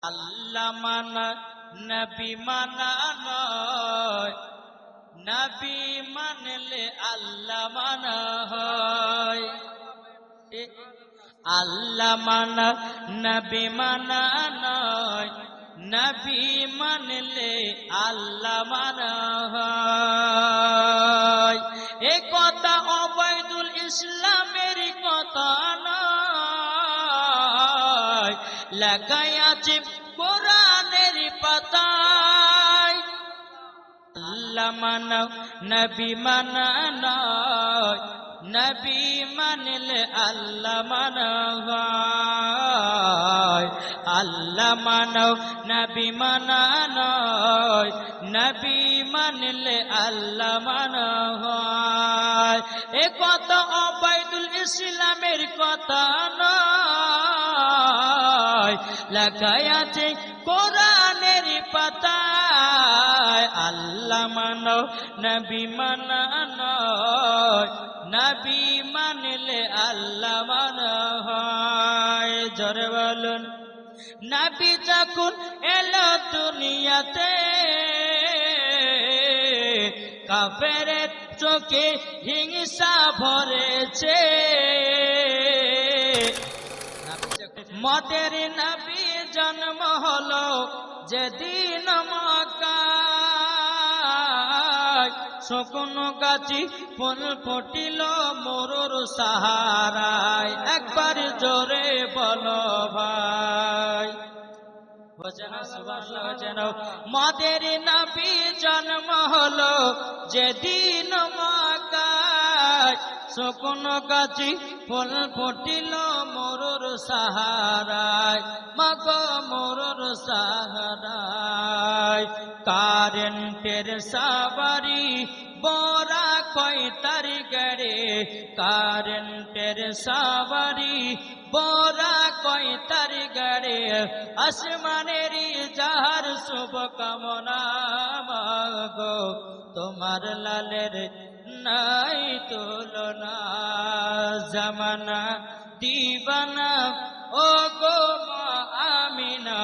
আল্লাহ মানা নবী মানা নয়, নবী মানলে আল্লাহ মানা হয়। আল্লাহ মানা নবী মানা নয়, নবী মানলে আল্লাহ মানা হয়। এ কথা ওবায়দুল ইসলামের কথা নয়, লেখাই আছে কোরআনের পাতায়। আল্লাহ মানা নবী মানা নয়, নবী মানলে আল্লাহ মানা হয়। আল্লাহ মানা নবী মানা নয়, নবী মানলে আল্লাহ মানা হয়। এ কথা ওবায়দুল ইসলামের কথা নয়, লেখাই আছে কোরআনের পাতায়। আল্লাহ মানো নবী মানা নয়, নবী মানলে আল্লাহ মানা হয়। জোরে বলুন। নবী যখন এলো দুনিয়াতে, কাফেরের চোখে হিংসা ভরেছে। মদের নবী জন্ম হলো যেদিন মক্কায়, শুকনো গাছি ফুল ফুটিল মরুর সাহারায়। একবার জোরে বলো ভাই, মদের নবী জন্ম হলো যেদিন মক্কায়, শুকনো গাছি ফুল ফুটিল মরুর সাহারায়। মাগো মরুর সাহারায়, কারেন্টের সাবারি বড়া কয় তার গাড়ে, কারেন্টের সাবারি বড়া কয় তার গাড়ে। আসমানের যাহার শুভ কামনা, মাগো তোমার লালের নাই তুলনা। জামানা দিবানা ও গো মা আমিনা,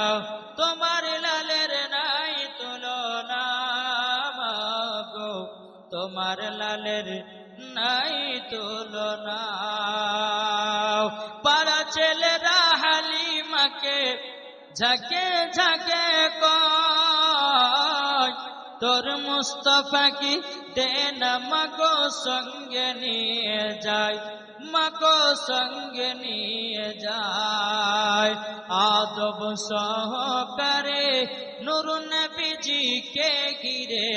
তোমার লালের নাই তুলনা। মাগো তোমার লালের নাই তুলনা। পাড়া ছেলেরা হালিমাকে ঝাঁকে ঝাঁকে কয়, তোর মুস্তফা কি দে না মাগো সঙ্গে নিয়ে যায়, মাগো সঙ্গে নিয়ে যায়। আদব সহকারে নূর নবীজিকে ঘিরে,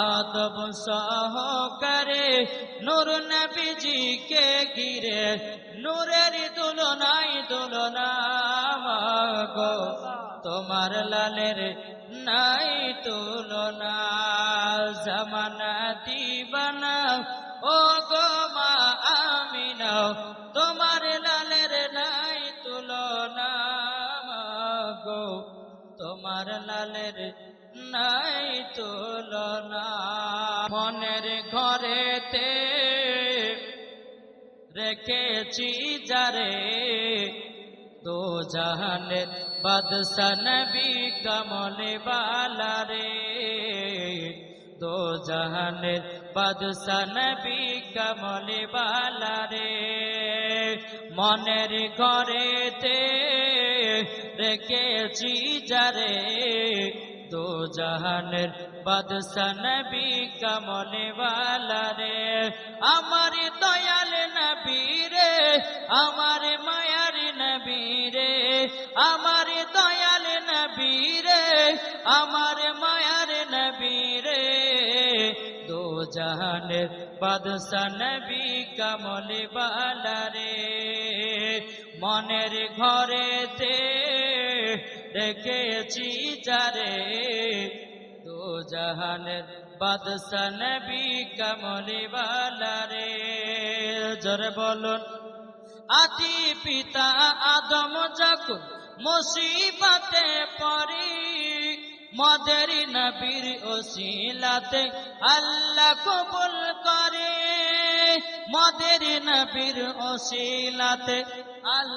আদব সহকারে নূর নবীজিকে ঘিরে। নূরের তুলনায় তুলনা, মাগো তোমার লালের নাই তুলনা। জামানা দিবানা ও গো মা আমিনা, তোমার লালের নাই তুলনা। মাগো তোমার লালের নাই তুলনা। মনের ঘরেতে রেখেছি যারে, দো জাহানের বাদশা নবী কমলে বালা রে, দো জাহানের বাদশা নবী কমলে বালা রে। মনের ঘরেতে রেখেছি যারে, দো জাহানের বাদশা নবী কমলে বালা রে। আমার দয়াল নবী রে, আমার মায়ার নবী রে, আমার দয়াল নবী রে, আমার মায়ার নবী রে। দো জাহানের বাদশা নবী কমলে বালা রে। মনের ঘরেতে রেখেছি যারে, দো জাহানের বাদশা নবী কমলে বালা রে। জোরে বলুন। আদি পিতা আদম যখন মুসিবতে পড়ে, মদের নবীর ওসিলাতে আল্লাহ কবুল করে, মদের নবীর ওসিলাতে আল্লাহ